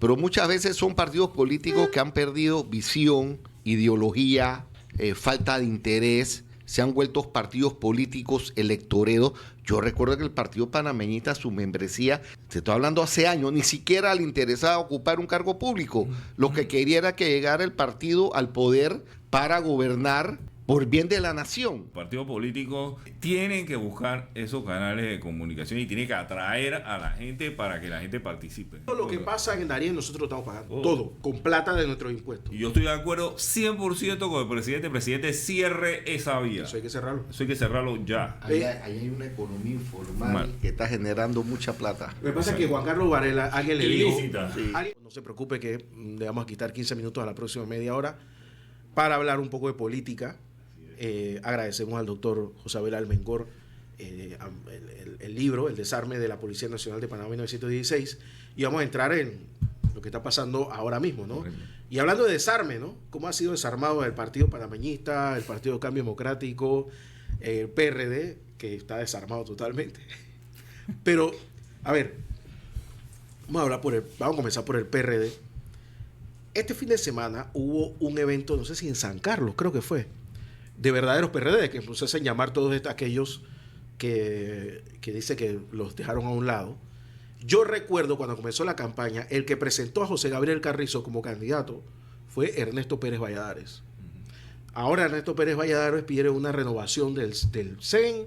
pero muchas veces son partidos políticos que han perdido visión, ideología, falta de interés, se han vuelto partidos políticos electoreros. Yo recuerdo que el Partido Panameñista, su membresía, te estoy hablando hace años, ni siquiera le interesaba ocupar un cargo público. Lo que quería era que llegara el partido al poder para gobernar por bien de la nación. Los partidos políticos tienen que buscar esos canales de comunicación y tienen que atraer a la gente para que la gente participe. Todo lo que pasa en Darién nosotros lo estamos pagando. Todo, con plata de nuestros impuestos. Y yo estoy de acuerdo 100% con el presidente. El presidente cierre esa vía. Eso hay que cerrarlo. Eso hay que cerrarlo ya. Ahí hay una economía informal que está generando mucha plata. Lo que pasa es que Juan Carlos Varela, alguien le dijo, Ilícita. no se preocupe que le vamos a quitar 15 minutos a la próxima media hora para hablar un poco de política. Agradecemos al doctor José Abel Almengor el libro, El desarme de la Policía Nacional de Panamá 1916, y vamos a entrar en lo que está pasando ahora mismo, ¿no? Correcto. Y hablando de desarme, ¿no? ¿Cómo ha sido desarmado el Partido Panameñista, el Partido Cambio Democrático, el PRD, que está desarmado totalmente? Pero, a ver, vamos a comenzar por el PRD. Este fin de semana hubo un evento, no sé si en San Carlos, creo que fue, de verdaderos PRD, que se hacen llamar todos aquellos que dice que los dejaron a un lado. Yo recuerdo cuando comenzó la campaña, el que presentó a José Gabriel Carrizo como candidato fue Ernesto Pérez Valladares. Ahora Ernesto Pérez Valladares pide una renovación del CEN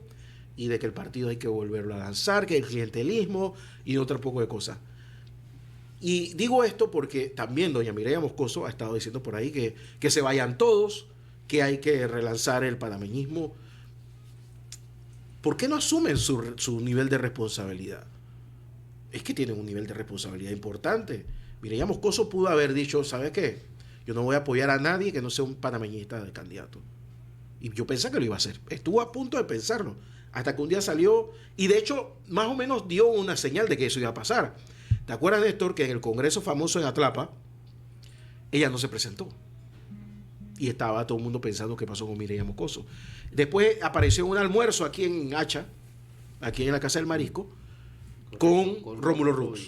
y de que el partido hay que volverlo a lanzar, que el clientelismo y otro poco de cosas. Y digo esto porque también doña Mireya Moscoso ha estado diciendo por ahí que se vayan todos, que hay que relanzar el panameñismo. ¿Por qué no asumen su nivel de responsabilidad? Es que tienen un nivel de responsabilidad importante. Mireya Moscoso pudo haber dicho, ¿sabes qué? Yo no voy a apoyar a nadie que no sea un panameñista de candidato. Y yo pensé que lo iba a hacer. Estuvo a punto de pensarlo. Hasta que un día salió y de hecho más o menos dio una señal de que eso iba a pasar. ¿Te acuerdas, Néstor, que en el congreso famoso en Atlapa, ella no se presentó? Y estaba todo el mundo pensando qué pasó con Mireya Moscoso. Después apareció un almuerzo aquí en Hacha, aquí en la Casa del Marisco, con Rómulo Rux.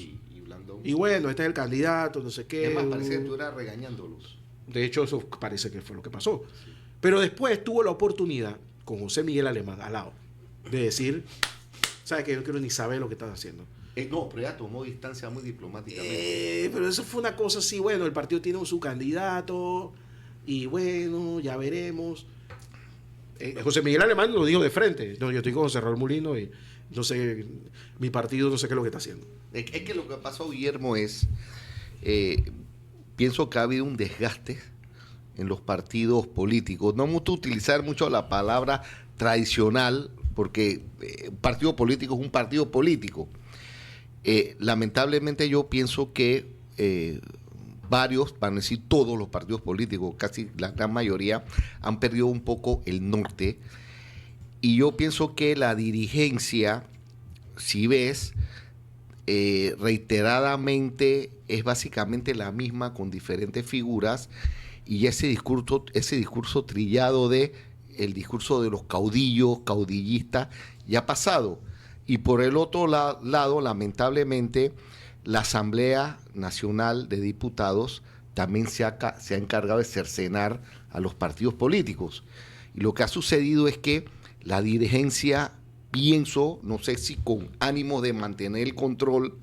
Y bueno, este es el candidato, no sé qué. Es más, parece que tú eras regañándolos. De hecho, eso parece que fue lo que pasó. Pero después tuvo la oportunidad, con José Miguel Alemán al lado, de decir, ¿sabes qué? Yo no quiero ni saber lo que están haciendo. No, pero ella tomó distancia muy diplomáticamente. Pero eso fue una cosa así, bueno, el partido tiene su candidato y bueno, ya veremos. José Miguel Alemán lo dijo de frente. No, yo estoy con José Raúl Mulino y no sé, mi partido no sé qué es lo que está haciendo. Es que lo que pasó, Guillermo, es, pienso que ha habido un desgaste en los partidos políticos. No me gusta utilizar mucho la palabra tradicional, porque un partido político es un partido político. Lamentablemente yo pienso que varios, para no decir todos los partidos políticos, casi la gran mayoría, han perdido un poco el norte. Y yo pienso que la dirigencia, si ves, reiteradamente es básicamente la misma con diferentes figuras, y ese discurso trillado el discurso de los caudillos, caudillistas, ya ha pasado. Y por el otro lado, lamentablemente, la Asamblea Nacional de Diputados también se ha encargado de cercenar a los partidos políticos. Y lo que ha sucedido es que la dirigencia, pienso, no sé si con ánimo de mantener el control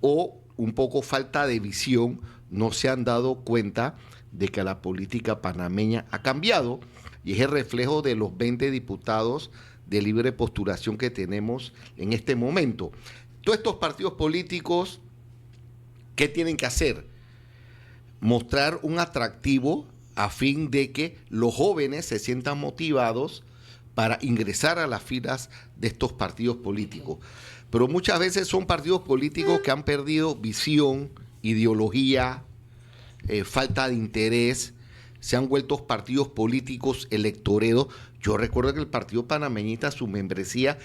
o un poco falta de visión, no se han dado cuenta de que la política panameña ha cambiado, y es el reflejo de los 20 diputados de libre postulación que tenemos en este momento. Todos estos partidos políticos, ¿qué tienen que hacer? Mostrar un atractivo a fin de que los jóvenes se sientan motivados para ingresar a las filas de estos partidos políticos. Pero muchas veces son partidos políticos que han perdido visión, ideología, falta de interés, se han vuelto partidos políticos electoreros. Yo recuerdo que el Partido Panameñista, su membresía,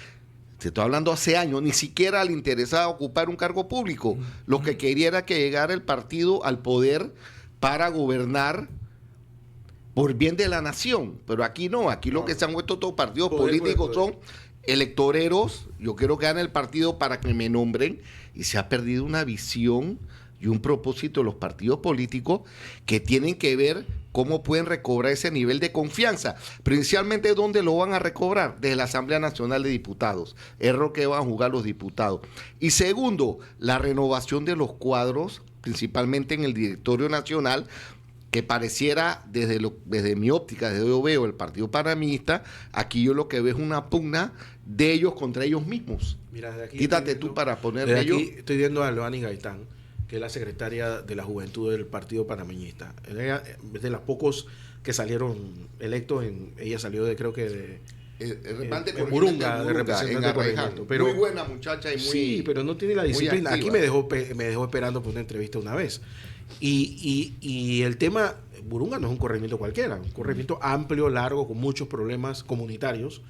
te estoy hablando hace años, ni siquiera le interesaba ocupar un cargo público. Lo que quería era que llegara el partido al poder para gobernar por bien de la nación. Pero aquí no, aquí lo que se han vuelto todos partidos políticos son electoreros, yo quiero que gane el partido para que me nombren, y se ha perdido una visión y un propósito de los partidos políticos que tienen que ver cómo pueden recobrar ese nivel de confianza. Principalmente, ¿dónde lo van a recobrar? Desde la Asamblea Nacional de Diputados. Es lo que van a jugar los diputados. Y segundo, la renovación de los cuadros, principalmente en el directorio nacional, que pareciera, desde mi óptica, desde yo veo el Partido Panameñista, aquí yo lo que veo es una pugna de ellos contra ellos mismos. Mira, desde aquí Quítate tú para poner desde ellos. aquí estoy viendo a Loani Gaitán, que es la secretaria de la Juventud del Partido Panameñista. Ella es de las pocos que salieron electos, ella salió de, creo que de Burunga, de representante en corregimiento. Pero, muy buena muchacha y muy... sí, pero no tiene la disciplina. Aquí me dejó esperando por una entrevista una vez. Y el tema, Burunga no es un corregimiento cualquiera, un corregimiento amplio, largo, con muchos problemas comunitarios.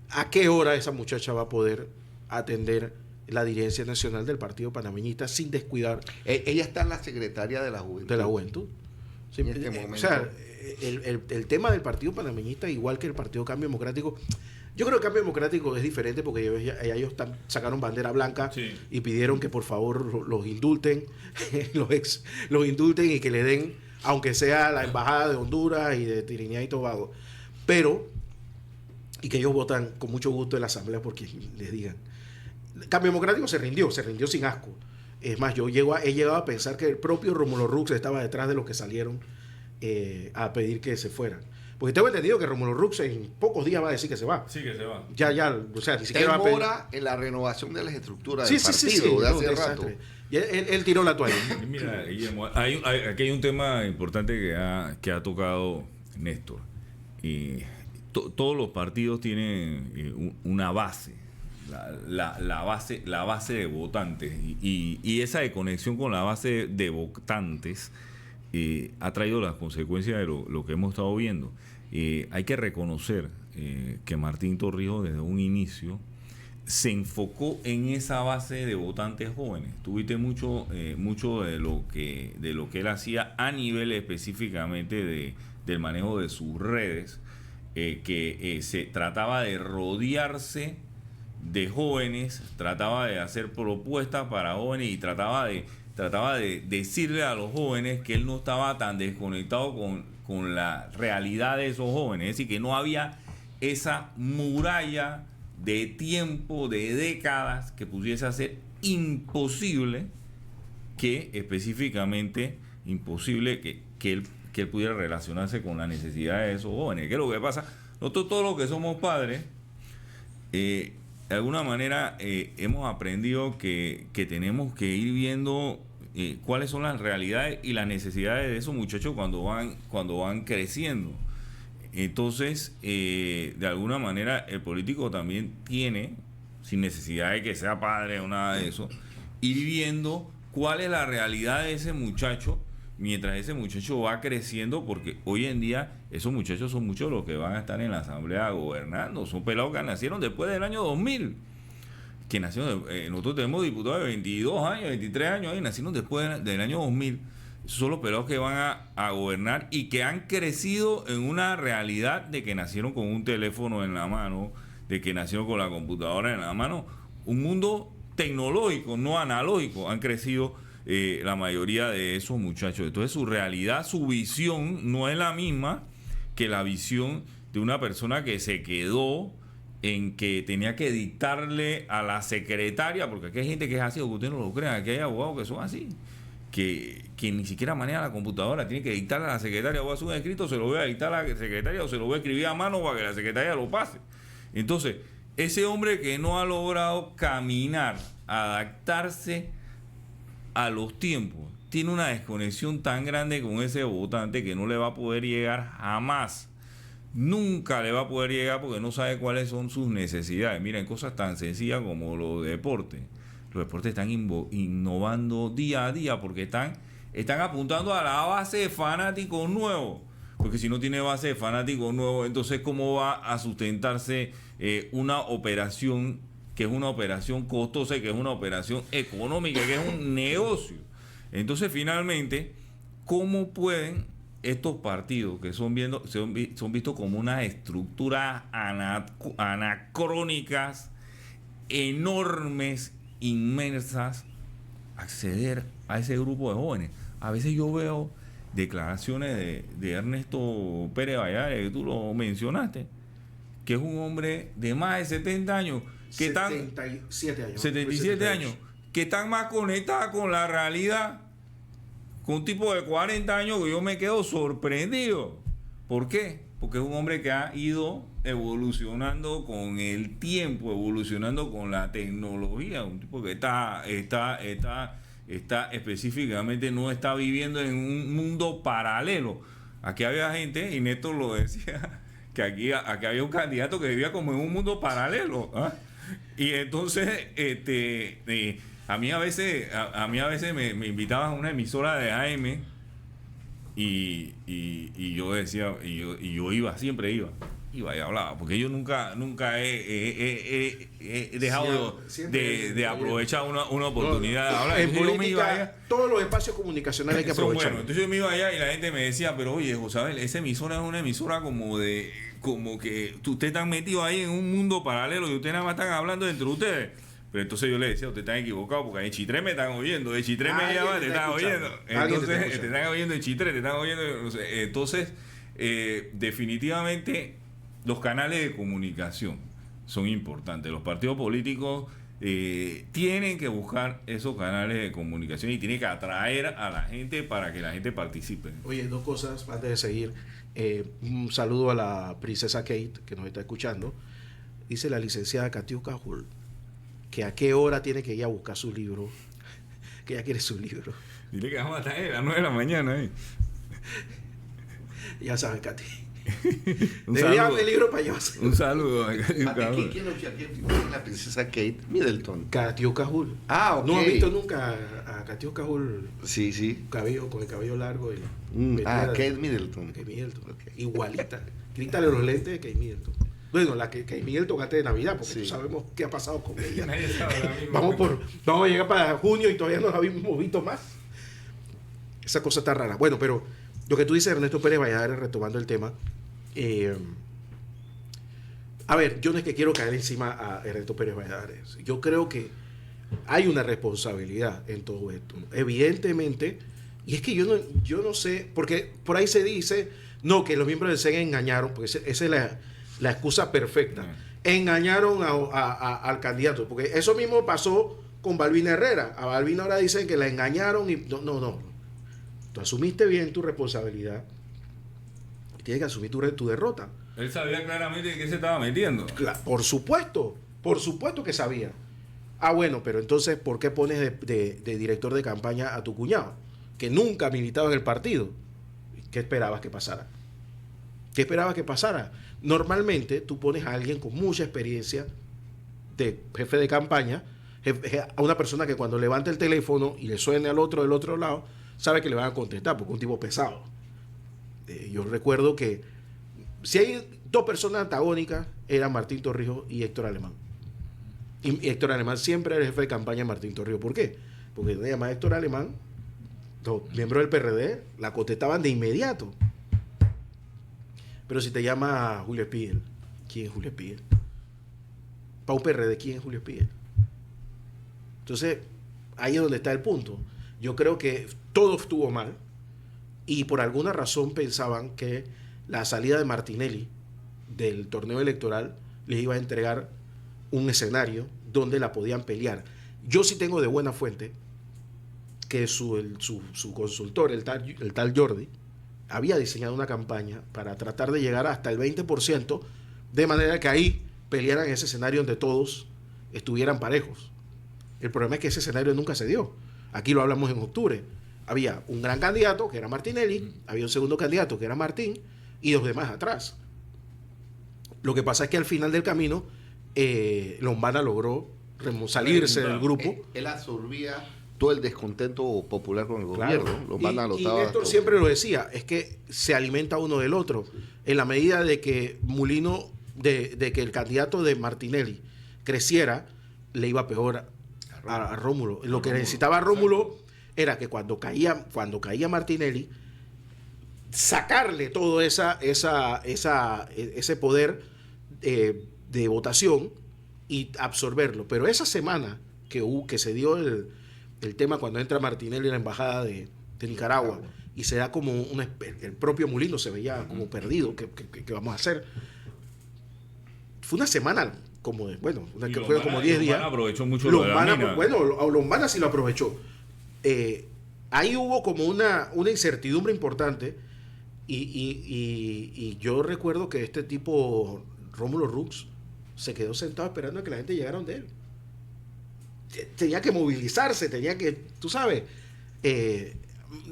¿A qué hora esa muchacha va a poder atender la dirigencia nacional del Partido Panameñista sin descuidar Ella está en la secretaria de la Juventud. de la juventud? Sí, En este momento. o sea, el tema del Partido Panameñista, igual que el Partido Cambio Democrático, yo creo que el Cambio Democrático es diferente porque ellos sacaron bandera blanca, Sí. y pidieron que por favor los indulten, los indulten y que le den, aunque sea la embajada de Honduras y de Trinidad y Tobago, pero, y que ellos votan con mucho gusto en la asamblea porque les digan. El Cambio Democrático se rindió sin asco. Es más, he llegado a pensar que el propio Rómulo Rux estaba detrás de los que salieron a pedir que se fueran. Porque tengo entendido que Rómulo Rux en pocos días va a decir que se va. Sí, que se va. Ya, o sea, ni siquiera va a pedir. Demora en la renovación de las estructuras Sí, del sí, partido sí, de hace no, rato. desastre. Y él tiró la toalla. Mira, Guillermo, aquí hay un tema importante que ha tocado Néstor. Todos los partidos tienen una base, la base de votantes. Y esa desconexión con la base de votantes ha traído las consecuencias de lo que hemos estado viendo. Hay que reconocer que Martín Torrijos desde un inicio se enfocó en esa base de votantes jóvenes. Tuviste mucho de lo que él hacía a nivel específicamente del manejo de sus redes, que se trataba de rodearse de jóvenes, trataba de hacer propuestas para jóvenes y trataba de decirle a los jóvenes que él no estaba tan desconectado con la realidad de esos jóvenes. Es decir, que no había esa muralla de tiempo, de décadas, que pudiese hacer imposible que él pudiera relacionarse con la necesidad de esos jóvenes. ¿Qué es lo que pasa? Nosotros todos los que somos padres, de alguna manera hemos aprendido que tenemos que ir viendo cuáles son las realidades y las necesidades de esos muchachos cuando van creciendo. Entonces, de alguna manera, el político también tiene, sin necesidad de que sea padre o nada de eso, ir viendo cuál es la realidad de ese muchacho mientras ese muchacho va creciendo, porque hoy en día esos muchachos son muchos los que van a estar en la asamblea gobernando. Son pelados que nacieron después del año 2000. Nosotros tenemos diputados de 22 años, 23 años, y nacieron después del año 2000. Esos son los pelados que van a gobernar y que han crecido en una realidad de que nacieron con un teléfono en la mano, de que nacieron con la computadora en la mano. Un mundo tecnológico, no analógico. Han crecido la mayoría de esos muchachos. Entonces su realidad, su visión no es la misma que la visión de una persona que se quedó en que tenía que dictarle a la secretaria, porque aquí hay gente que es así, aunque ustedes no lo crean, aquí hay abogados que son así, que ni siquiera maneja la computadora, tiene que dictarle a la secretaria, voy a hacer un escrito, se lo voy a dictar a la secretaria o se lo voy a escribir a mano para que la secretaria lo pase. Entonces, ese hombre que no ha logrado caminar, adaptarse a los tiempos, tiene una desconexión tan grande con ese votante que no le va a poder llegar jamás. Nunca le va a poder llegar porque no sabe cuáles son sus necesidades. Miren, cosas tan sencillas como los deportes. Los deportes están innovando día a día porque están apuntando a la base de fanáticos nuevos. Porque si no tiene base de fanáticos nuevos, entonces ¿cómo va a sustentarse una operación que es una operación costosa y que es una operación económica, que es un negocio? Entonces, finalmente, ¿cómo pueden estos partidos que son vistos como unas estructuras anacrónicas, enormes, inmensas, acceder a ese grupo de jóvenes. A veces yo veo declaraciones de Ernesto Pérez Valladares, que tú lo mencionaste, que es un hombre de más de 70 años, que 77 años. 77 años, que están más conectadas con la realidad, con un tipo de 40 años que yo me quedo sorprendido. ¿Por qué? Porque es un hombre que ha ido evolucionando con el tiempo, evolucionando con la tecnología, un tipo que está específicamente, no está viviendo en un mundo paralelo. Aquí había gente, y Néstor lo decía, que aquí había un candidato que vivía como en un mundo paralelo, ¿ah? Y entonces a mí a veces me invitaban a una emisora de AM y yo decía, y yo iba, siempre iba y hablaba, porque yo nunca he dejado de aprovechar una oportunidad de hablar. En Entonces política, todos los espacios comunicacionales hay que aprovechar. Bueno, entonces yo me iba allá y la gente me decía, pero oye, Josabel, esa emisora es una emisora como que ustedes están metidos ahí en un mundo paralelo y ustedes nada más están hablando entre ustedes. Pero entonces yo le decía, ustedes están equivocados porque en Chitré me están oyendo, de Chitré me llaman, te están oyendo. Entonces te están oyendo en Chitré, te están oyendo. Entonces, definitivamente, los canales de comunicación son importantes. Los partidos políticos tienen que buscar esos canales de comunicación y tienen que atraer a la gente para que la gente participe. Oye, dos cosas antes de seguir. Un saludo a la princesa Kate, que nos está escuchando. Dice la licenciada Katiuska Hull que a qué hora tiene que ir a buscar su libro, que ella quiere su libro. Dile que vamos a estar a las 9 de la mañana. Ya sabes, Katy. Debería el libro para llevarse. Un saludo. ¿Quién es la princesa Kate Middleton? Katiuska Hull. Ah, ok. ¿No has visto nunca a Katiuska Hull? Sí. Con el cabello largo. Kate Middleton. Kate Middleton. Okay. Igualita. Quítale los lentes de Kate Middleton. Bueno, la que Kate Middleton antes de Navidad, porque sí. sabemos qué ha pasado con ella. Nadie sabe la misma. Vamos a llegar para junio y todavía no la habíamos visto más. Esa cosa está rara. Bueno, pero lo que tú dices, Ernesto Pérez Valladares, retomando el tema. A ver, yo no es que quiero caer encima a Ernesto Pérez Valladares. Yo creo que hay una responsabilidad en todo esto. Evidentemente, y es que yo no sé, porque por ahí se dice, no, que los miembros del CEN engañaron, porque esa es la excusa perfecta. Engañaron al candidato, porque eso mismo pasó con Balbina Herrera. A Balbina ahora dicen que la engañaron y no. Tú asumiste bien tu responsabilidad y tienes que asumir tu derrota. Él sabía claramente en qué se estaba metiendo. Por supuesto que sabía. Ah, bueno, pero entonces, ¿por qué pones de director de campaña a tu cuñado? Que nunca militaba en el partido. ¿Qué esperabas que pasara? Normalmente tú pones a alguien con mucha experiencia de jefe de campaña, a una persona que cuando levanta el teléfono y le suene al otro del otro lado, sabe que le van a contestar porque es un tipo pesado. Yo recuerdo que si hay dos personas antagónicas, eran Martín Torrijos y Héctor Alemán. Y Héctor Alemán siempre era el jefe de campaña de Martín Torrijos. ¿Por qué? Porque le llama Héctor Alemán, los miembros del PRD la contestaban de inmediato. Pero si te llama Julio Espiel, ¿quién es Julio Espiel? Para un PRD, ¿quién es Julio Espiel? Entonces, ahí es donde está el punto. Yo creo que todo estuvo mal y por alguna razón pensaban que la salida de Martinelli del torneo electoral les iba a entregar un escenario donde la podían pelear. Yo sí tengo de buena fuente que su consultor, el tal Jordi, había diseñado una campaña para tratar de llegar hasta el 20%, de manera que ahí pelearan ese escenario donde todos estuvieran parejos. El problema es que ese escenario nunca se dio. Aquí lo hablamos en octubre. Había un gran candidato, que era Martinelli, había un segundo candidato, que era Martín, y los demás atrás. Lo que pasa es que al final del camino, Lombana logró salirse del grupo. Él absorbía todo el descontento popular con el gobierno. Claro. Y Néstor siempre lo decía, es que se alimenta uno del otro. En la medida de que Mulino, de que el candidato de Martinelli creciera, le iba peor a Rómulo. Lo que necesitaba Rómulo era que cuando caía Martinelli, sacarle todo ese poder de votación y absorberlo. Pero esa semana que se dio el tema cuando entra Martinelli en la embajada de Nicaragua y se da como el propio Mulino se veía como perdido, ¿qué vamos a hacer? Fue una semana como de, bueno, fue como 10 días. Lombana aprovechó mucho lo de la mina. Bueno, Lombana sí lo aprovechó. Ahí hubo como una incertidumbre importante y yo recuerdo que este tipo, Rómulo Rux, se quedó sentado esperando a que la gente llegara donde él. Tenía que movilizarse, tenía que, tú sabes,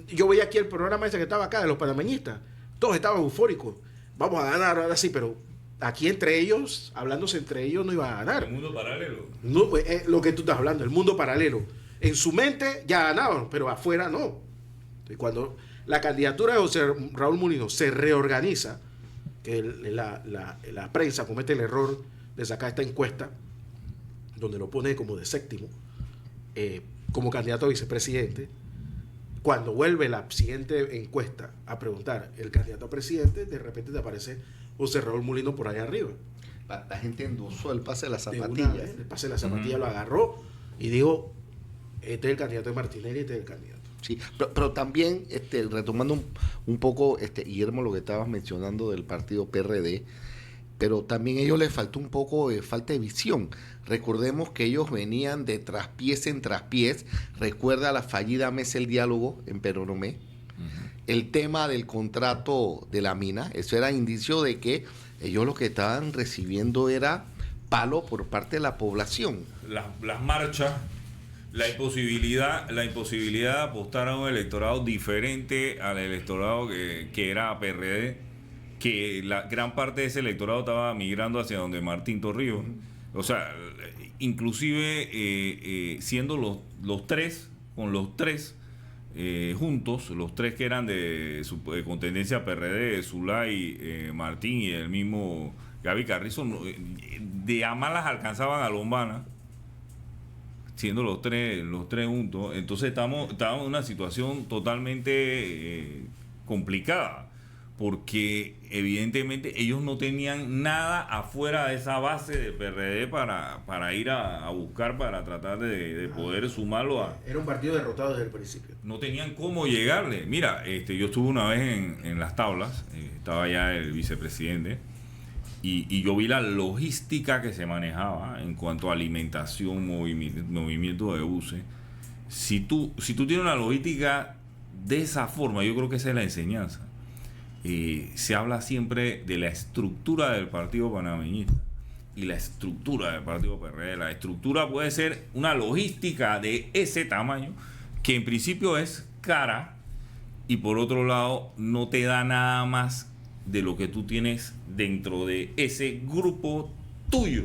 yo veía aquí el programa ese que estaba acá de los panameñistas, todos estaban eufóricos, vamos a ganar ahora sí, pero aquí entre ellos, hablándose entre ellos, no iba a ganar. El mundo paralelo. No, lo que tú estás hablando, el mundo paralelo. En su mente ya ganaban, pero afuera no. Y cuando la candidatura de José Raúl Mulino se reorganiza, que la prensa comete el error de sacar esta encuesta, donde lo pone como de séptimo, como candidato a vicepresidente, cuando vuelve la siguiente encuesta a preguntar el candidato a presidente, de repente te aparece José Raúl Mulino por allá arriba. La gente endosó el pase de la zapatilla. El pase de la zapatilla lo agarró y dijo, este es el candidato de Martinelli, este es el candidato. Sí, pero también, retomando un poco, Guillermo, lo que estabas mencionando del partido PRD, pero también a ellos les faltó un poco de falta de visión. Recordemos que ellos venían de traspiés en traspiés. Recuerda la fallida mesa del diálogo en Peronomé. El tema del contrato de la mina, eso era indicio de que ellos lo que estaban recibiendo era palo por parte de la población. Las marchas, la imposibilidad de apostar a un electorado diferente al electorado que era PRD, que la gran parte de ese electorado estaba migrando hacia donde Martín Torrijos. O sea, inclusive siendo los tres, con los tres juntos, los tres que eran de con tendencia PRD, Zulay, Martín y el mismo Gaby Carrizo, de a malas alcanzaban a Lombana, siendo los tres juntos. Entonces estábamos en una situación totalmente complicada, porque evidentemente ellos no tenían nada afuera de esa base de PRD para ir a buscar, para tratar de poder sumarlo a... Era un partido derrotado desde el principio. No tenían cómo llegarle. Mira, yo estuve una vez en las tablas, estaba ya el vicepresidente, y yo vi la logística que se manejaba en cuanto a alimentación, movimiento de buses. Si tú tienes una logística de esa forma, yo creo que esa es la enseñanza. Se habla siempre de la estructura del partido panameñista y la estructura del partido PRD. La estructura puede ser una logística de ese tamaño, que en principio es cara, y por otro lado no te da nada más de lo que tú tienes dentro de ese grupo tuyo.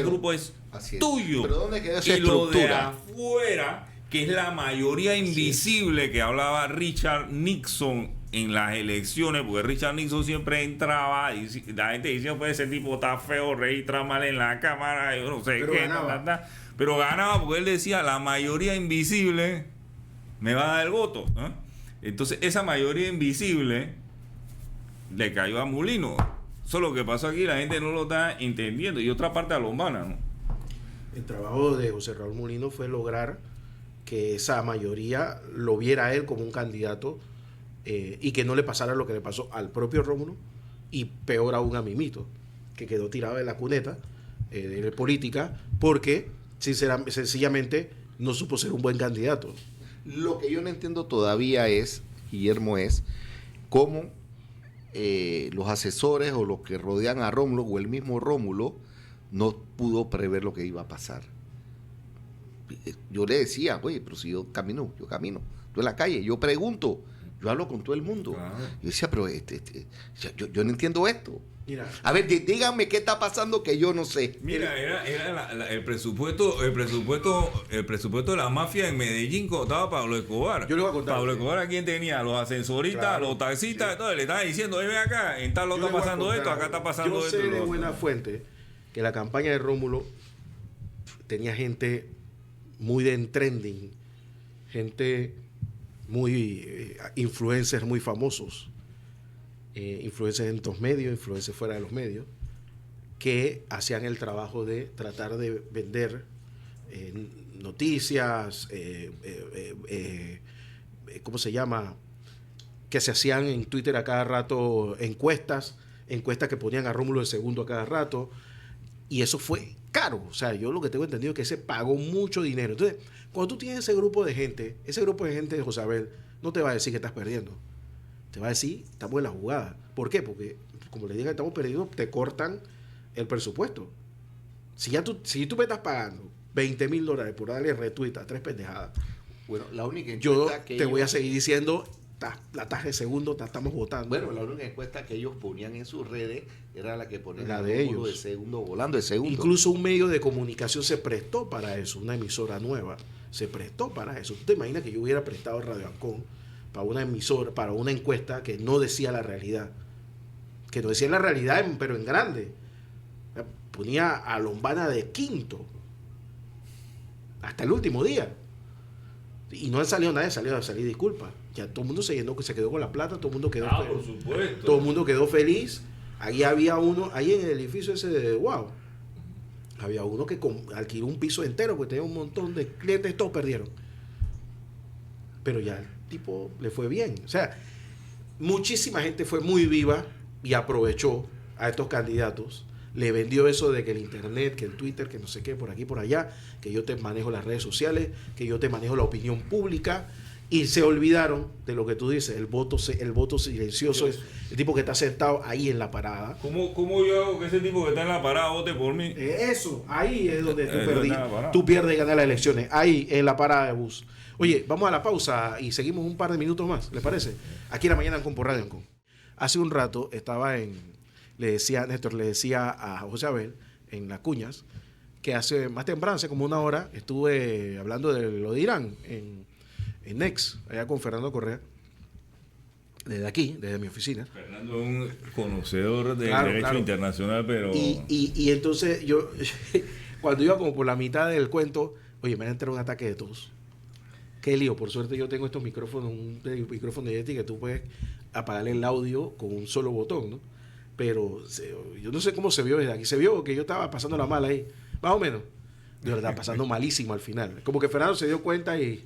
Grupo es tuyo. ¿Pero dónde queda esa y lo de estructura? afuera, que es la mayoría invisible que hablaba Richard Nixon en las elecciones, porque Richard Nixon siempre entraba y la gente decía, pues ese tipo está feo, registra mal en la cámara, yo no sé pero qué, ganaba. Pero ganaba porque él decía, la mayoría invisible me va a dar el voto, ¿eh? Entonces esa mayoría invisible le cayó a Mulino. Eso es lo que pasó aquí, la gente no lo está entendiendo. Y otra parte a Lombana, ¿no? El trabajo de José Raúl Mulino fue lograr que esa mayoría lo viera a él como un candidato, y que no le pasara lo que le pasó al propio Rómulo, y peor aún a Mimito, que quedó tirado en la cuneta de política, porque sencillamente no supo ser un buen candidato. Lo que yo no entiendo todavía es, Guillermo, es cómo los asesores o los que rodean a Rómulo o el mismo Rómulo no pudo prever lo que iba a pasar. Yo le decía, oye, pero si yo camino, tú en la calle, yo pregunto, yo hablo con todo el mundo. Claro. Yo decía, pero yo no entiendo esto. Mira, A ver, díganme qué está pasando que yo no sé. Mira, era el presupuesto de la mafia en Medellín cuando estaba Pablo Escobar. Yo le voy a contar. Pablo Escobar, ¿a quién tenía? Los ascensoristas, Claro, los taxistas, sí. entonces le estaban diciendo, ven acá, en tal yo está le voy a pasando contar, esto, acá está pasando yo esto. sé y lo de otro. buena fuente que la campaña de Rómulo tenía gente muy de trending, gente muy influencers muy famosos influencers en estos medios, influencers fuera de los medios, que hacían el trabajo de tratar de vender noticias, ¿cómo se llama? Que se hacían en Twitter a cada rato encuestas que ponían a Rómulo II a cada rato, y eso fue caro. O sea, yo lo que tengo entendido es que se pagó mucho dinero. Entonces, cuando tú tienes ese grupo de gente de José Abel, no te va a decir que estás perdiendo. Te va a decir, estamos en la jugada. ¿Por qué? Porque, como le digan que estamos perdiendo, te cortan el presupuesto. Si tú me estás pagando $20,000 por darle retweet a 3 pendejadas, Bueno, la única yo encuesta que te voy a ellos- seguir diciendo, la taja de segundo, estamos votando. Bueno, la única encuesta que ellos ponían en sus redes era la que ponían La a de Rómulo ellos. de segundo, volando de segundo. Incluso un medio de comunicación se prestó para eso, una emisora nueva se prestó para eso. ¿Tú te imaginas que yo hubiera prestado Radio Ancón para una emisora, para una encuesta que no decía la realidad? Que no decía la realidad, pero en grande. Ponía a Lombana de quinto hasta el último día. Y no han salido nadie, salió a salir disculpas. Ya todo el mundo se quedó con la plata, todo el mundo quedó por supuesto. todo el mundo quedó feliz. Ahí había uno, ahí en el edificio ese de Wow, había uno que alquiló un piso entero porque tenía un montón de clientes, todos perdieron. Pero ya el tipo le fue bien. O sea, muchísima gente fue muy viva y aprovechó a estos candidatos. Le vendió eso de que el internet, que el Twitter, que no sé qué, por aquí, por allá, que yo te manejo las redes sociales, que yo te manejo la opinión pública, y se olvidaron de lo que tú dices, el voto silencioso, el tipo que está sentado ahí en la parada. ¿Cómo yo hago que ese tipo que está en la parada vote por mí? Eso, ahí es donde parada. tú pierdes y ganas las elecciones, ahí en la parada de bus. Oye, vamos a la pausa y seguimos un par de minutos más, ¿les parece? Aquí en La Mañana Ancon por Radio Ancon. Hace un rato Néstor le decía a José Abel en Las Cuñas que hace más temprano, hace como una hora, estuve hablando de lo de Irán en Next, allá con Fernando Correa, desde aquí, desde mi oficina. Fernando es un conocedor del Claro, derecho claro. internacional, pero... Y entonces yo, cuando iba como por la mitad del cuento, oye, me ha entrado un ataque de tos. Qué lío, por suerte yo tengo estos micrófonos, un micrófono de Yeti que tú puedes apagarle el audio con un solo botón, ¿no? Pero yo no sé cómo se vio desde aquí. Se vio que yo estaba pasando la mala ahí, más o menos. De verdad, pasando malísimo al final. Como que Fernando se dio cuenta y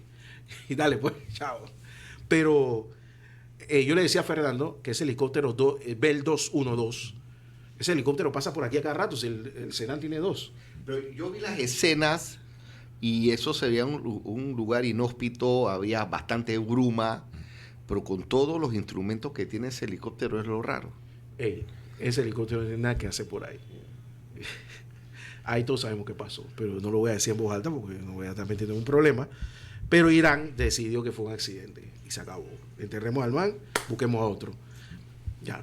dale, pues, chao. Pero yo le decía a Fernando que ese helicóptero Bell 212, ese helicóptero pasa por aquí a cada rato, si el Senan tiene 2. Pero yo vi las escenas y eso se veía un lugar inhóspito, había bastante bruma, pero con todos los instrumentos que tiene ese helicóptero es lo raro. Ese helicóptero no tiene nada que hacer por ahí. Ahí todos sabemos qué pasó, pero no lo voy a decir en voz alta porque no voy a estar metiendo en un problema. Pero Irán decidió que fue un accidente y se acabó. Enterremos al man, busquemos a otro. Ya.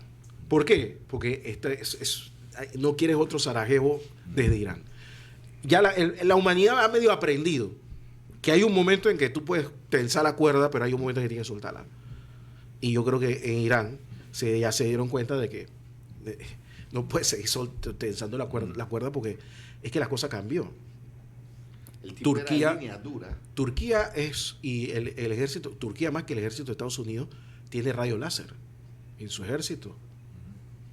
¿Por qué? Porque no quieres otro Sarajevo desde Irán. Ya la humanidad ha medio aprendido que hay un momento en que tú puedes tensar la cuerda, pero hay un momento en que tienes que soltarla. Y yo creo que en Irán ya se dieron cuenta de que no puedes seguir tensando la cuerda porque es que la cosa cambió. El tipo Turquía- era línea dura. Turquía y el ejército, Turquía más que el ejército de Estados Unidos, tiene rayo láser en su ejército.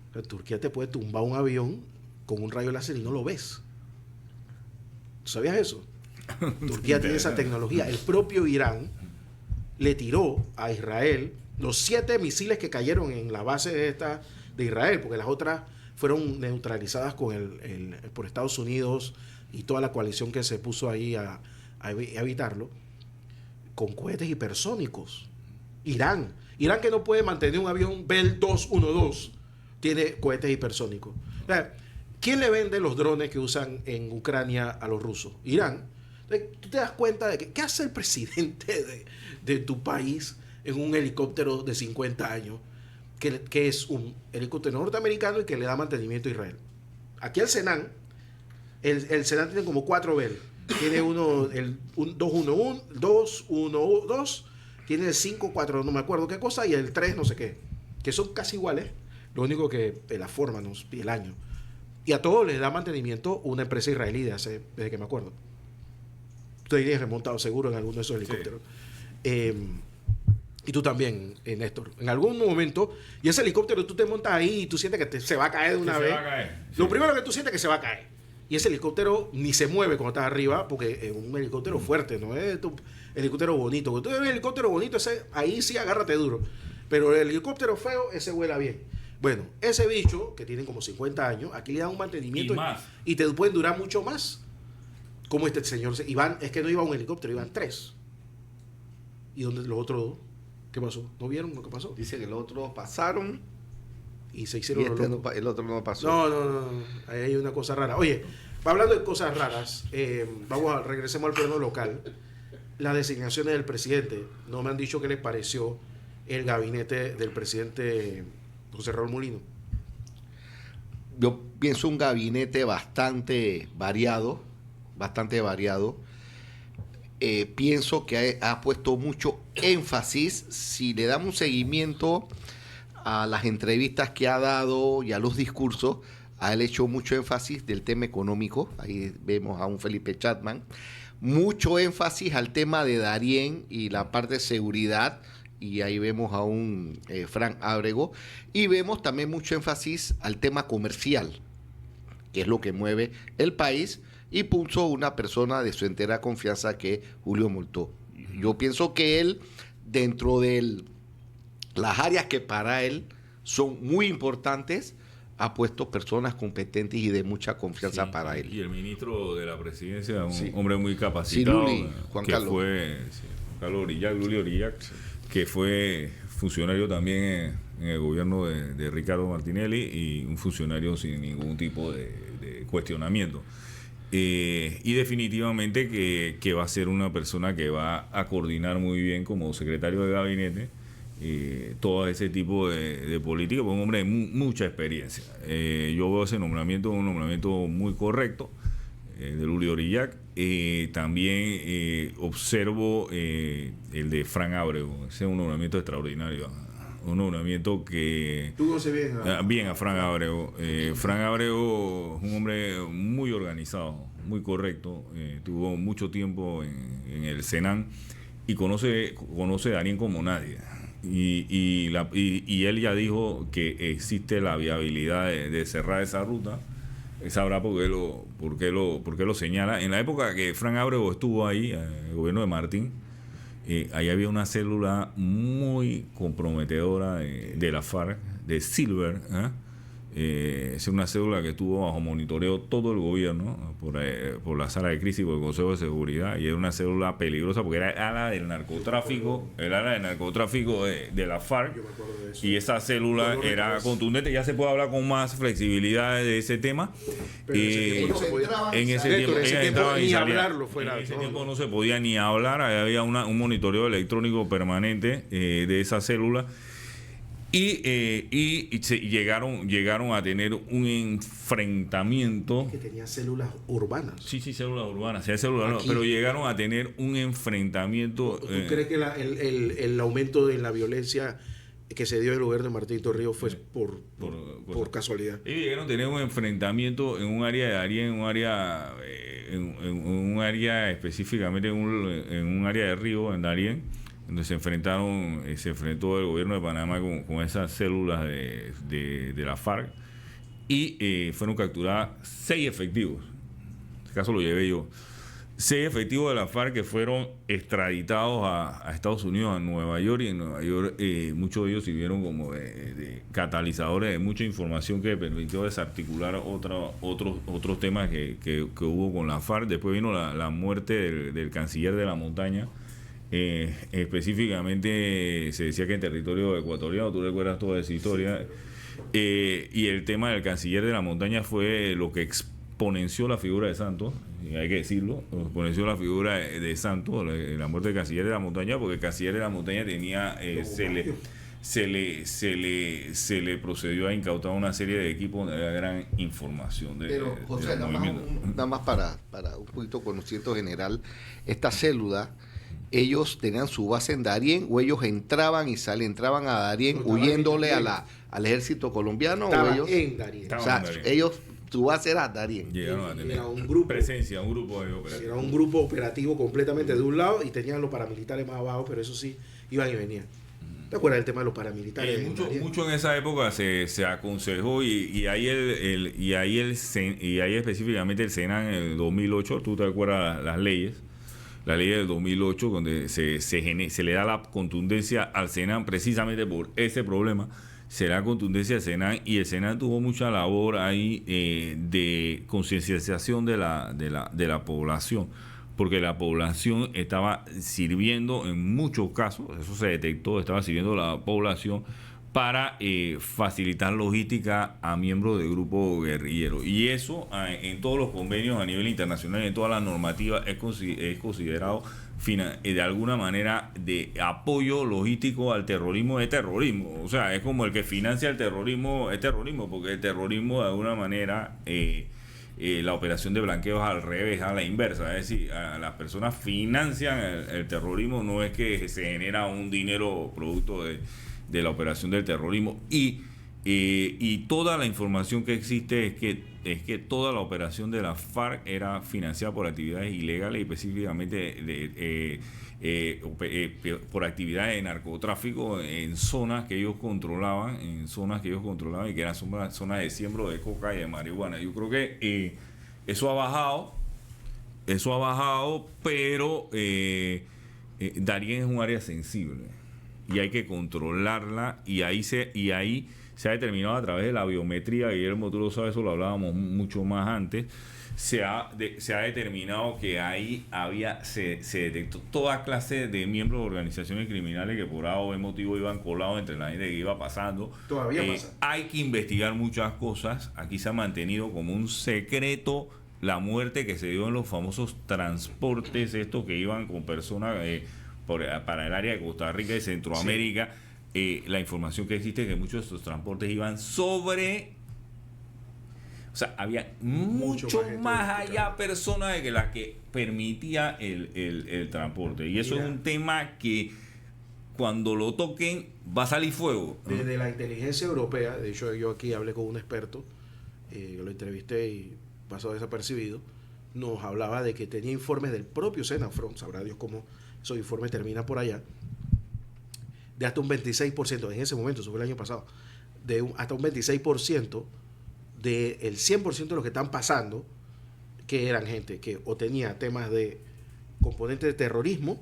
O sea, Turquía te puede tumbar un avión con un rayo láser y no lo ves. ¿Tú sabías eso? Turquía tiene esa tecnología. El propio Irán le tiró a Israel los 7 misiles que cayeron en la base de Israel, porque las otras fueron neutralizadas por Estados Unidos y toda la coalición que se puso ahí a evitarlo, con cohetes hipersónicos. Irán que no puede mantener un avión Bell 212, tiene cohetes hipersónicos. O sea, ¿quién le vende los drones que usan en Ucrania a los rusos? Irán. Entonces, tú te das cuenta de que ¿qué hace el presidente de tu país en un helicóptero de 50 años que es un helicóptero norteamericano y que le da mantenimiento a Israel? Aquí el Senan, el Senan tiene como 4 Bell. Tiene un 211, 212, tiene el 54, no me acuerdo qué cosa, y el 3 no sé qué, que son casi iguales, lo único que la forma y el año. Y a todos les da mantenimiento una empresa israelí desde que me acuerdo. Tú irías remontado seguro en alguno de esos helicópteros. Y tú también, Néstor. En algún momento, y ese helicóptero tú te montas ahí y tú sientes que se va a caer de una vez. Se va a caer. Lo Sí. primero que tú sientes es que se va a caer. Y ese helicóptero ni se mueve cuando estás arriba, porque es un helicóptero fuerte, no es tu helicóptero bonito. Cuando tú ves un helicóptero bonito, ahí sí agárrate duro. Pero el helicóptero feo, ese vuela bien. Bueno, ese bicho, que tienen como 50 años, aquí le dan un mantenimiento Y más. y te pueden durar mucho más. Como este señor. Es que no iba un helicóptero, iban 3. ¿Y dónde los otros 2? ¿Qué pasó? ¿No vieron lo que pasó? Dice que los otros pasaron Y se y hicieron los locos. el otro no pasó. No. Ahí hay una cosa rara. Oye, hablando de cosas raras, regresemos al plano local. Las designaciones del presidente. No me han dicho qué les pareció el gabinete del presidente José Raúl Mulino. Yo pienso un gabinete bastante variado. Pienso que ha puesto mucho énfasis. Si le damos un seguimiento a las entrevistas que ha dado y a los discursos, ha hecho mucho énfasis del tema económico. Ahí vemos a un Felipe Chapman. Mucho énfasis al tema de Darién y la parte de seguridad. Y ahí vemos a un Frank Ábrego. Y vemos también mucho énfasis al tema comercial, que es lo que mueve el país. Y puso una persona de su entera confianza, que es Julio Moltó. Yo pienso que él, dentro de las áreas que para él son muy importantes, ha puesto personas competentes y de mucha confianza Sí, para él. Y el ministro de la presidencia, un Sí. hombre muy capacitado, Sí, Luli, Juan que Carlos. fue Juan Carlos Orillac, Luli Orillac, que fue funcionario también en el gobierno de Ricardo Martinelli y un funcionario sin ningún tipo de cuestionamiento. Y definitivamente que va a ser una persona que va a coordinar muy bien como secretario de gabinete todo ese tipo de política, porque es un hombre de mucha experiencia. Yo veo ese nombramiento un nombramiento muy correcto de Luli Orillac. También observo el de Frank Ábrego. Ese es un nombramiento extraordinario. Un nombramiento que... ¿Tú conoces bien bien a Frank Ábrego. Frank Ábrego es un hombre muy organizado, muy correcto. Tuvo mucho tiempo en el Senan y conoce a Darién como nadie. Y él ya dijo que existe la viabilidad de cerrar esa ruta. Él sabrá por qué lo señala. En la época que Frank Ábrego estuvo ahí, el gobierno de Martín, ahí había una célula muy comprometedora de la FARC, de Silver. Es una célula que estuvo bajo monitoreo todo el gobierno por la sala de crisis, por el Consejo de Seguridad, y era una célula peligrosa porque era el ala del narcotráfico, de la FARC. Yo me acuerdo de eso. Y esa célula Yo no era recuerdo eso. contundente. Ya se puede hablar con más flexibilidad de ese tema. Pero en ese tiempo no se podía. En ese Néstor, tiempo, en ese ellas tiempo entraban y ni salían. hablarlo fuera. En ese No, tiempo no. no se podía ni hablar. Había un monitoreo electrónico permanente de esa célula. Y llegaron a tener un enfrentamiento. Que tenía células urbanas. Sí, células urbanas. Sí, células, no, Aquí. pero llegaron a tener un enfrentamiento. ¿Tú crees que el aumento de la violencia que se dio en el gobierno de Martín Torrijos fue por casualidad? Ellos llegaron a tener un enfrentamiento en un área de Darién, en un área específicamente en un área de Río, en Darién, donde se enfrentó el gobierno de Panamá con esas células de la FARC y fueron capturadas 6 efectivos. En este caso lo llevé yo. 6 efectivos de la FARC que fueron extraditados a Estados Unidos, a Nueva York, y en Nueva York muchos de ellos sirvieron como de catalizadores de mucha información que permitió desarticular otros temas que hubo con la FARC. Después vino la muerte del canciller de la montaña. Específicamente se decía que en territorio ecuatoriano, tú recuerdas toda esa historia, y el tema del canciller de la montaña fue lo que exponenció la figura de Santos, hay que decirlo, exponenció la figura de Santos, la muerte del canciller de la montaña, porque el canciller de la montaña tenía se le procedió a incautar una serie de equipos donde había gran información Pero, José, nada más para un poquito conocimiento general, esta célula, ellos tenían su base en Darién, o ellos entraban a Darién huyéndole al ejército colombiano, Estaba o ellos en Darién. o sea, ellos, su base era Darién. Llegaron a tener Era un grupo. presencia, un grupo de operativos. Era un grupo operativo completamente de un lado y tenían los paramilitares más abajo, pero eso sí, iban y venían. ¿Te acuerdas del tema de los paramilitares? Mucho en esa época se aconsejó y ahí específicamente el Senan en el 2008, tú te acuerdas las leyes del 2008 donde se le da la contundencia al Senan precisamente por ese problema, se le da contundencia al Senan y el Senan tuvo mucha labor ahí de concienciación de la población, porque la población estaba sirviendo en muchos casos, eso se detectó, estaba sirviendo la población para facilitar logística a miembros de grupos guerrilleros. Y eso en todos los convenios a nivel internacional, en todas las normativas, es considerado de alguna manera de apoyo logístico al terrorismo. Es terrorismo. O sea, es como el que financia el terrorismo, es terrorismo, porque el terrorismo de alguna manera... la operación de blanqueo es al revés, a la inversa, es decir, las personas financian el terrorismo, no es que se genera un dinero producto de la operación del terrorismo y toda la información que existe es que toda la operación de la FARC era financiada por actividades ilegales y específicamente por actividades de narcotráfico en zonas que ellos controlaban y que eran zonas de siembro de coca y de marihuana. Yo creo que eso ha bajado, pero Darién es un área sensible y hay que controlarla y ahí se ha determinado a través de la biometría. Guillermo, tú lo sabes, eso lo hablábamos mucho más antes. Se ha determinado que ahí se detectó toda clase de miembros de organizaciones criminales que por A o B motivo iban colados entre la gente que iba pasando. Todavía pasa. Hay que investigar muchas cosas. Aquí se ha mantenido como un secreto la muerte que se dio en los famosos transportes estos que iban con personas para el área de Costa Rica y Centroamérica. Sí. La información que existe es que muchos de estos transportes iban sobre... O sea, había mucho más allá personas de que las que permitía el transporte. Y eso es un tema que cuando lo toquen va a salir fuego. Desde la inteligencia europea, de hecho yo aquí hablé con un experto, lo entrevisté y pasó desapercibido, nos hablaba de que tenía informes del propio Senafront, sabrá Dios cómo esos informes terminan por allá, de hasta un 26%, en ese momento, eso fue el año pasado, hasta un 26% del 100% de los que están pasando, que eran gente que o tenía temas de componentes de terrorismo,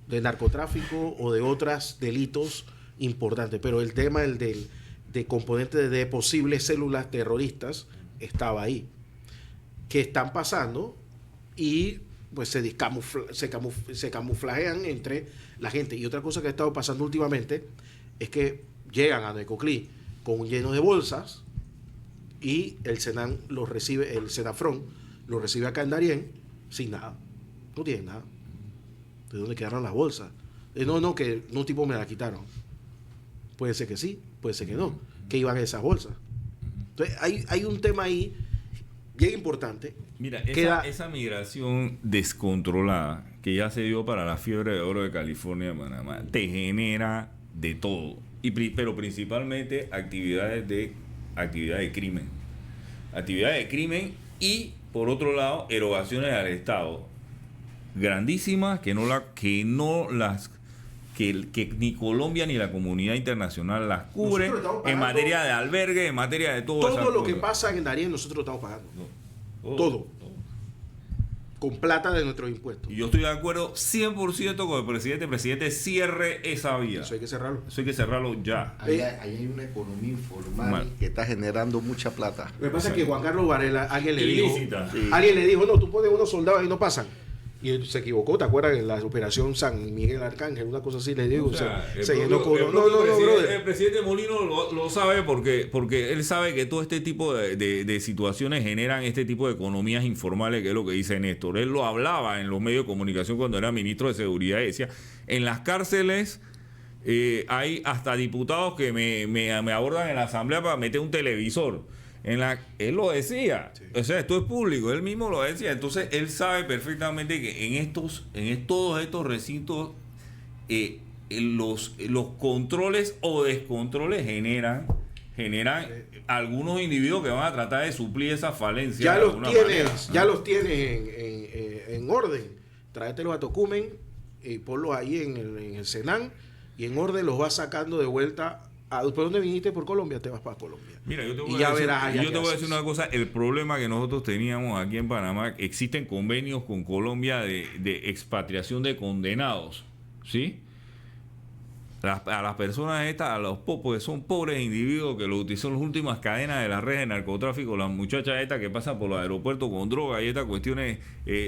de narcotráfico o de otros delitos importantes, pero el tema de componentes de posibles células terroristas estaba ahí, que están pasando y pues se camuflajean entre la gente. Y otra cosa que ha estado pasando últimamente es que llegan a Necoclí con lleno de bolsas y el Senan los recibe, el Senafront los recibe acá en Darién sin nada. No tienen nada. ¿De dónde quedaron las bolsas? No, que un tipo me la quitaron. Puede ser que sí, puede ser que no. ¿Qué iban esas bolsas? Entonces hay un tema ahí bien importante. Mira, esa migración descontrolada que ya se dio para la fiebre de oro de California y Panamá te genera de todo. Pero principalmente actividades de crimen. Actividades de crimen y, por otro lado, erogaciones al Estado grandísimas que ni Colombia ni la comunidad internacional las cubre en materia de albergue, en materia de todo. Todo lo que pasa en Darién nosotros lo estamos pagando. Todo. Con plata de nuestros impuestos. Y yo estoy de acuerdo 100% con el presidente. El presidente cierre esa vía. Eso hay que cerrarlo. Eso hay que cerrarlo ya. Ahí hay una economía informal que está generando mucha plata. Lo que pasa es que Juan Carlos Varela, alguien le dijo, no, tú pones unos soldados y no pasan. Y él se equivocó, ¿te acuerdas? En la operación San Miguel Arcángel, una cosa así le digo. El presidente Molino lo sabe porque él sabe que todo este tipo de situaciones generan este tipo de economías informales, que es lo que dice Néstor. Él lo hablaba en los medios de comunicación cuando era ministro de Seguridad y decía, en las cárceles hay hasta diputados que me abordan en la asamblea para meter un televisor. Él lo decía, sí. O sea, esto es público, él mismo lo decía. Entonces él sabe perfectamente que en todos estos recintos los controles o descontroles generan algunos individuos que van a tratar de suplir esa falencia. Ya los tienes en orden. Tráetelos a Tocumen y ponlos ahí en el Senan y en orden los vas sacando de vuelta. ¿Por dónde viniste? ¿Por Colombia? Te vas para Colombia. Mira, yo te Y ya verás allá yo qué te voy a haces. decir una cosa, el problema que nosotros teníamos aquí en Panamá, existen convenios con Colombia de expatriación de condenados, ¿sí? A las personas estas, a los popos que son pobres individuos que lo utilizan las últimas cadenas de las redes de narcotráfico, las muchachas estas que pasan por los aeropuertos con droga y estas cuestiones,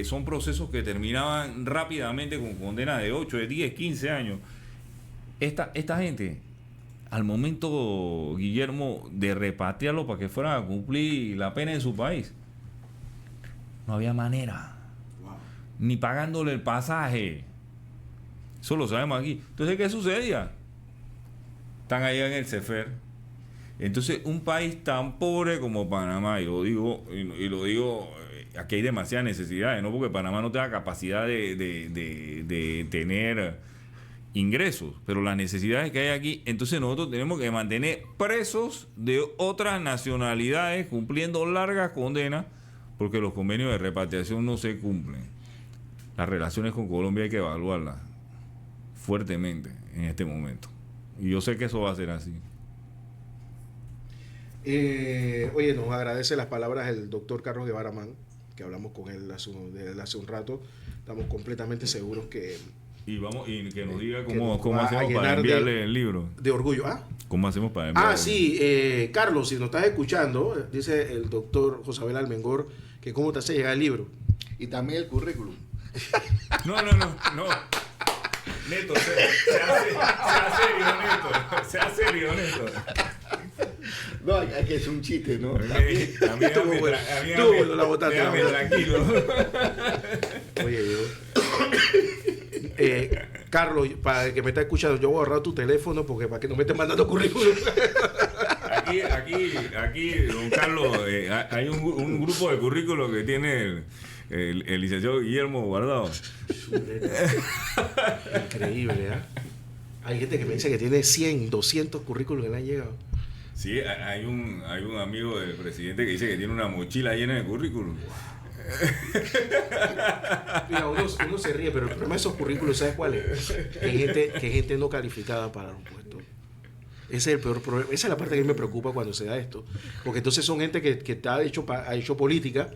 son procesos que terminaban rápidamente con condenas de 8, de 10, 15 años. Esta gente, al momento, Guillermo, de repatriarlo para que fueran a cumplir la pena en su país, no había manera, ni pagándole el pasaje. Eso lo sabemos aquí. Entonces, ¿qué sucedía? Están allá en el CEFER. Entonces, un país tan pobre como Panamá, y lo digo, aquí hay demasiadas necesidades, no porque Panamá no tenga capacidad de tener ingresos, pero las necesidades que hay aquí, entonces nosotros tenemos que mantener presos de otras nacionalidades cumpliendo largas condenas, porque los convenios de repatriación no se cumplen. Las relaciones con Colombia hay que evaluarlas fuertemente en este momento. Y yo sé que eso va a ser así. Oye, nos agradece las palabras del doctor Carlos Guevara Man, que hablamos con él hace un rato. Estamos completamente seguros que... Y que nos diga que cómo nos va hacemos a para llenar enviarle el libro. de orgullo. ¿Cómo hacemos para enviarle? Sí, Carlos, si nos estás escuchando, dice el doctor Josabel Almengor, que cómo te hace llegar el libro. Y también el currículum. No. Neto, sea serio, Neto. No, hay que hacer un chiste, ¿no? Tú la botaste. Déjame tranquilo. Oye, Carlos, para el que me está escuchando, yo voy a agarrar tu teléfono porque para que no me estés mandando currículum. Aquí, don Carlos, hay un grupo de currículos que tiene el licenciado Guillermo guardado. Increíble, ¿eh? Hay gente que me dice que tiene 100, 200 currículos que le han llegado. Sí, hay un amigo del presidente que dice que tiene una mochila llena de currículum. Mira, uno se ríe, pero el problema de esos currículos, ¿sabes cuál es? Que hay gente no calificada para los puestos. Ese es el peor problema. Esa es la parte que a mí me preocupa cuando se da esto. Porque entonces son gente que ha hecho política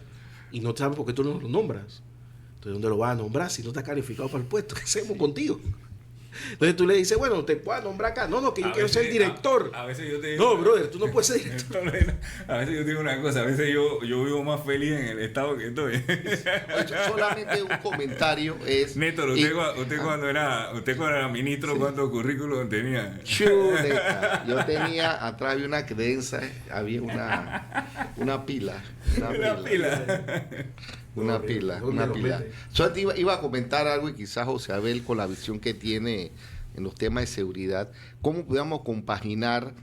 y no saben por qué tú no lo nombras. Entonces, ¿dónde lo vas a nombrar si no estás calificado para el puesto? ¿Qué hacemos contigo? Entonces tú le dices, bueno, te puedo nombrar acá. No, que yo quiero ser director. A veces yo te digo, no, brother, tú no puedes ser director. A veces yo digo una cosa, a veces yo vivo más feliz en el estado que estoy. Solamente un comentario es... Néstor, usted cuando era ministro, ¿cuántos currículos tenía? Chuleta. Yo tenía, atrás había una credenza, había una pila. Una pila. Yo te iba a comentar algo y quizás José Abel, con la visión que tiene en los temas de seguridad, cómo podamos compaginar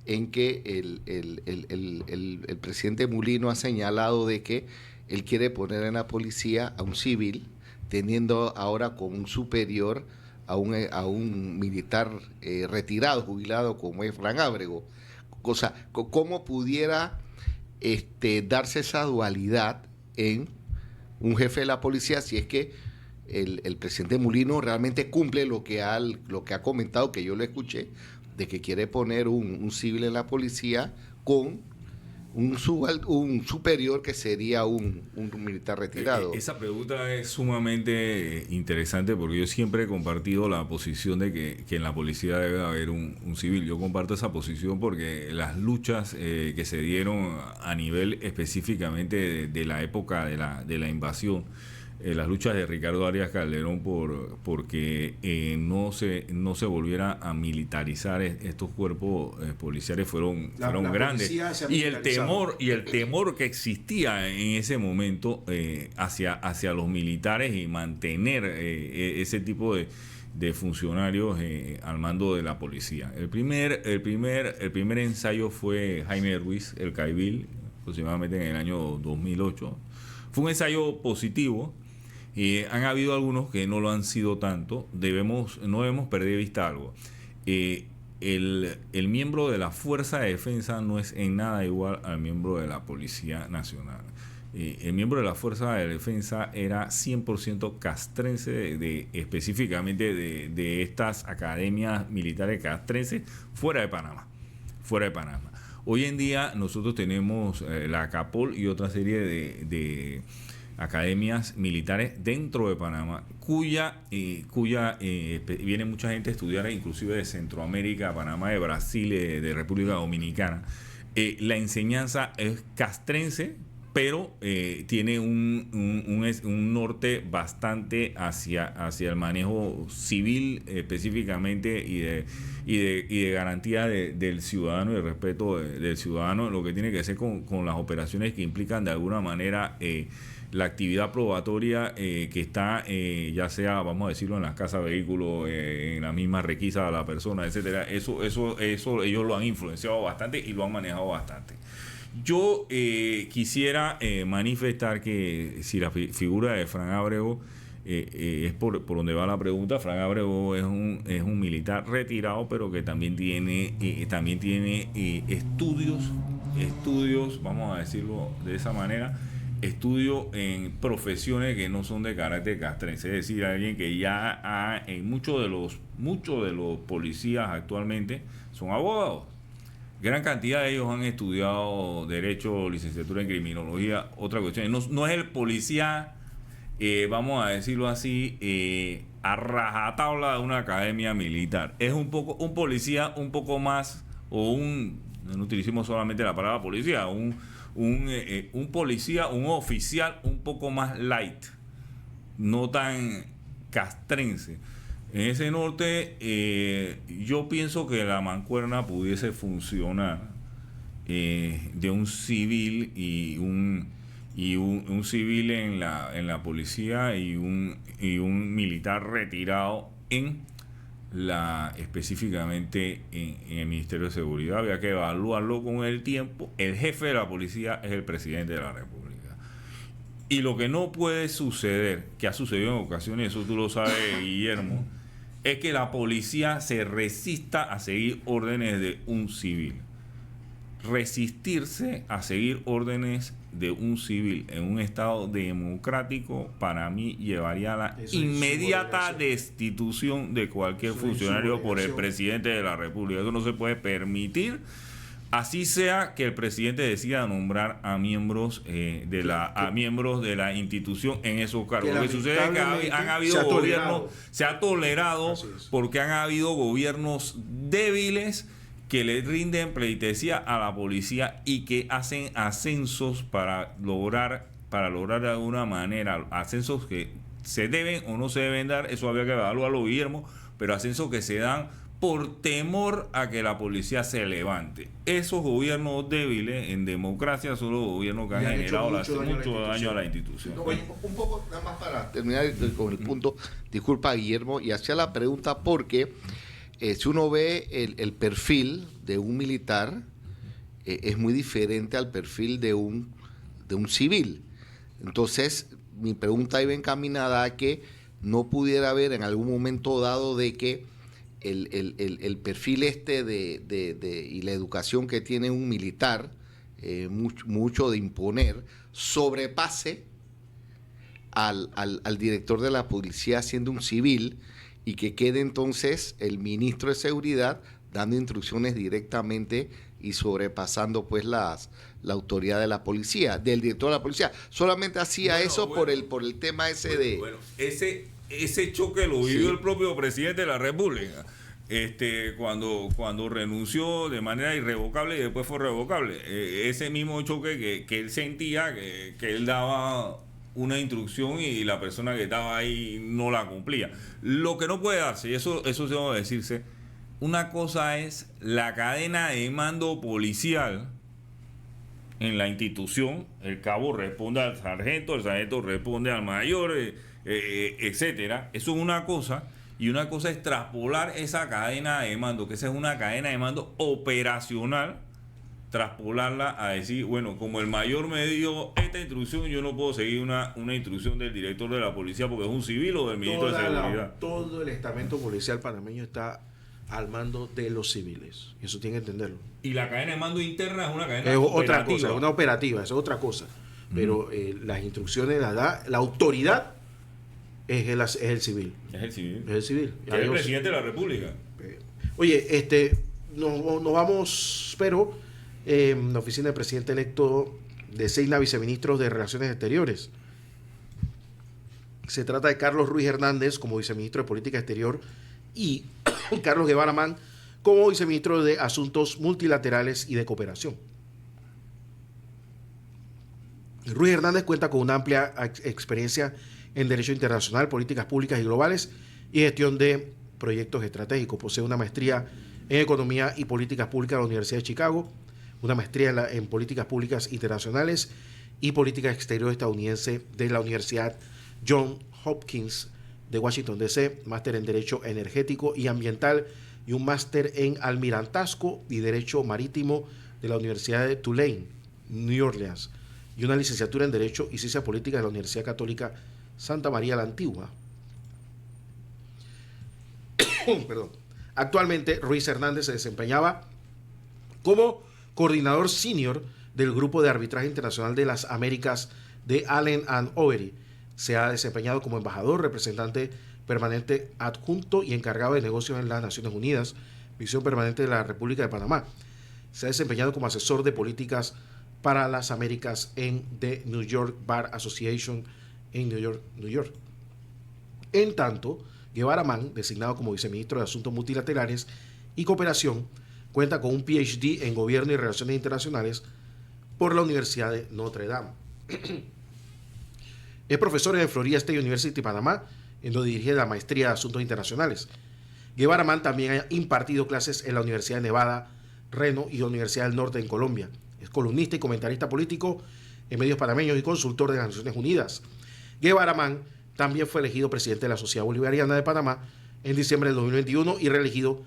en que el presidente Mulino ha señalado de que él quiere poner en la policía a un civil, teniendo ahora como un superior a un militar retirado, jubilado, como es Fran Ábrego. ¿Cómo pudiera darse esa dualidad en un jefe de la policía si es que el presidente Mulino realmente cumple lo que ha comentado, que yo lo escuché, de que quiere poner un civil en la policía con un superior que sería un militar retirado? Esa pregunta es sumamente interesante porque yo siempre he compartido la posición de que en la policía debe haber un civil. Yo comparto esa posición porque las luchas que se dieron a nivel específicamente de la época de la invasión, las luchas de Ricardo Arias Calderón porque no se volviera a militarizar estos cuerpos policiales fueron grandes, y el temor que existía en ese momento hacia los militares y mantener ese tipo de funcionarios al mando de la policía. El primer ensayo fue Jaime Ruiz, el Caibil, aproximadamente en el año 2008. Fue un ensayo positivo. Han habido algunos que no lo han sido tanto. No debemos perder de vista algo. El miembro de la Fuerza de Defensa no es en nada igual al miembro de la Policía Nacional. el miembro de la Fuerza de Defensa era 100% castrense, específicamente de estas academias militares castrenses fuera de Panamá. Hoy en día nosotros tenemos la ACAPOL y otra serie de academias militares dentro de Panamá, cuya viene mucha gente a estudiar, inclusive de Centroamérica, Panamá, de Brasil, de República Dominicana. La enseñanza es castrense, pero tiene un norte bastante hacia el manejo civil específicamente y de garantía del ciudadano y de respeto del ciudadano, lo que tiene que hacer con las operaciones que implican de alguna manera la actividad probatoria que está, ya sea, vamos a decirlo, en las casas vehículos, en la misma requisa de la persona, etcétera. Eso ellos lo han influenciado bastante y lo han manejado bastante. Yo quisiera manifestar que si la figura de Fran Ábrego es por donde va la pregunta, Fran Ábrego es un militar retirado, pero que también tiene estudios, vamos a decirlo de esa manera, estudios en profesiones que no son de carácter castrense, es decir, alguien que ya muchos de los policías actualmente son abogados. Gran cantidad de ellos han estudiado Derecho, licenciatura en Criminología. Otra cuestión, no es el policía, vamos a decirlo así, a rajatabla de una academia militar. Es un policía un poco más, no utilicemos solamente la palabra policía, un policía, un oficial un poco más light, no tan castrense. En ese norte yo pienso que la mancuerna pudiese funcionar de un civil y un civil en la policía y un militar retirado específicamente en el Ministerio de Seguridad. Había que evaluarlo con el tiempo. El jefe de la policía es el presidente de la República. Y lo que no puede suceder, que ha sucedido en ocasiones, eso tú lo sabes, Guillermo, es que la policía se resista a seguir órdenes de un civil. Resistirse a seguir órdenes de un civil en un estado democrático, para mí llevaría a la inmediata destitución de cualquier funcionario por el presidente de la República. Eso no se puede permitir, así sea que el presidente decida nombrar a miembros de la institución en esos cargos. Lo que sucede es que han habido gobiernos, se ha tolerado porque han habido gobiernos débiles que le rinden pleitesía a la policía y que hacen ascensos para lograr de alguna manera, ascensos que se deben o no se deben dar, eso había que evaluarlo, Guillermo, pero ascensos que se dan por temor a que la policía se levante. Esos gobiernos débiles en democracia son los gobiernos que han generado mucho daño a la institución. No, un poco nada más para terminar con el punto, disculpa, Guillermo, y hacía la pregunta porque si uno ve el perfil de un militar, es muy diferente al perfil de un civil. Entonces, mi pregunta iba encaminada a que no pudiera haber en algún momento dado de que el perfil y la educación que tiene un militar, mucho de imponer, sobrepase al director de la policía siendo un civil, y que quede entonces el ministro de Seguridad dando instrucciones directamente y sobrepasando pues la autoridad de la policía, del director de la policía. Solamente hacía por el tema ese de... Bueno, ese choque lo vivió el propio presidente de la República. Cuando renunció de manera irrevocable y después fue revocable. Ese mismo choque que él sentía, que él daba una instrucción y la persona que estaba ahí no la cumplía. Lo que no puede darse, y eso se debe decirse, una cosa es la cadena de mando policial en la institución, el cabo responde al sargento, el sargento responde al mayor, etcétera. Eso es una cosa, y una cosa es traspolar esa cadena de mando, que esa es una cadena de mando operacional, traspolarla a decir, bueno, como el mayor me dio esta instrucción, yo no puedo seguir una instrucción del director de la policía porque es un civil o del ministro de Seguridad. Todo el estamento policial panameño está al mando de los civiles. Eso tiene que entenderlo. Y la cadena de mando interna es una cadena es operativa. Otra cosa, es una operativa, es otra cosa. pero las instrucciones las da, la autoridad es el civil. Es el civil. Es el civil. Es el presidente de la República. Oye, nos vamos, pero en la oficina del presidente electo designa viceministros de Relaciones Exteriores. Se trata de Carlos Ruiz Hernández como viceministro de Política Exterior y Carlos Guevara Mann como viceministro de Asuntos Multilaterales y de Cooperación. Ruiz Hernández cuenta con una amplia experiencia en Derecho Internacional, Políticas Públicas y Globales y gestión de proyectos estratégicos. Posee una maestría en Economía y Políticas Públicas de la Universidad de Chicago, una maestría en Políticas Públicas Internacionales y Política Exterior estadounidense de la Universidad Johns Hopkins de Washington, D.C., máster en Derecho Energético y Ambiental y un máster en Almirantazgo y Derecho Marítimo de la Universidad de Tulane, New Orleans, y una licenciatura en Derecho y Ciencias Políticas de la Universidad Católica Santa María la Antigua. Perdón. Actualmente, Ruiz Hernández se desempeñaba como coordinador senior del Grupo de Arbitraje Internacional de las Américas de Allen & Overy. Se ha desempeñado como embajador, representante permanente adjunto y encargado de negocios en las Naciones Unidas, misión permanente de la República de Panamá. Se ha desempeñado como asesor de políticas para las Américas en The New York Bar Association en New York, New York. En tanto, Guevara Mann, designado como viceministro de Asuntos Multilaterales y Cooperación, cuenta con un PhD en Gobierno y Relaciones Internacionales por la Universidad de Notre Dame. Es profesor en Florida State University, Panamá, en donde dirige la maestría de Asuntos Internacionales. Guevara Mann también ha impartido clases en la Universidad de Nevada, Reno y la Universidad del Norte en Colombia. Es columnista y comentarista político en medios panameños y consultor de las Naciones Unidas. Guevara Mann también fue elegido presidente de la Sociedad Bolivariana de Panamá en diciembre del 2021 y reelegido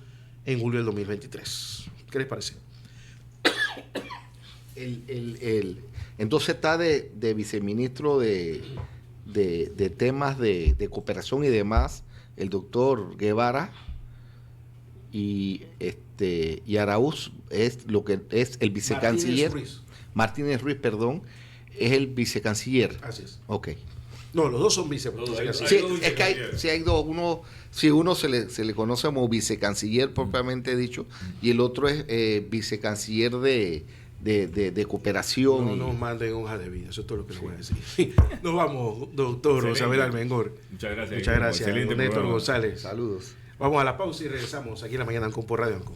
en julio del 2023. ¿Qué les parece? Entonces está de viceministro de temas de cooperación y demás, el doctor Guevara, y Araúz es lo que es el vicecanciller. Martínez Ruiz, perdón, es el vicecanciller. Así es. Ok. No, los dos son vicepresidentes. Sí, es que hay dos. Uno se le conoce como vicecanciller propiamente dicho, y el otro es vicecanciller de cooperación. No nos manden hojas de vida, eso es todo lo que les voy a decir. Nos vamos, doctor Rosabel Almengor. Muchas gracias. Muchas gracias, Excelente Néstor programa. González. Saludos. Vamos a la pausa y regresamos aquí en la mañana en Compo Radio Anco.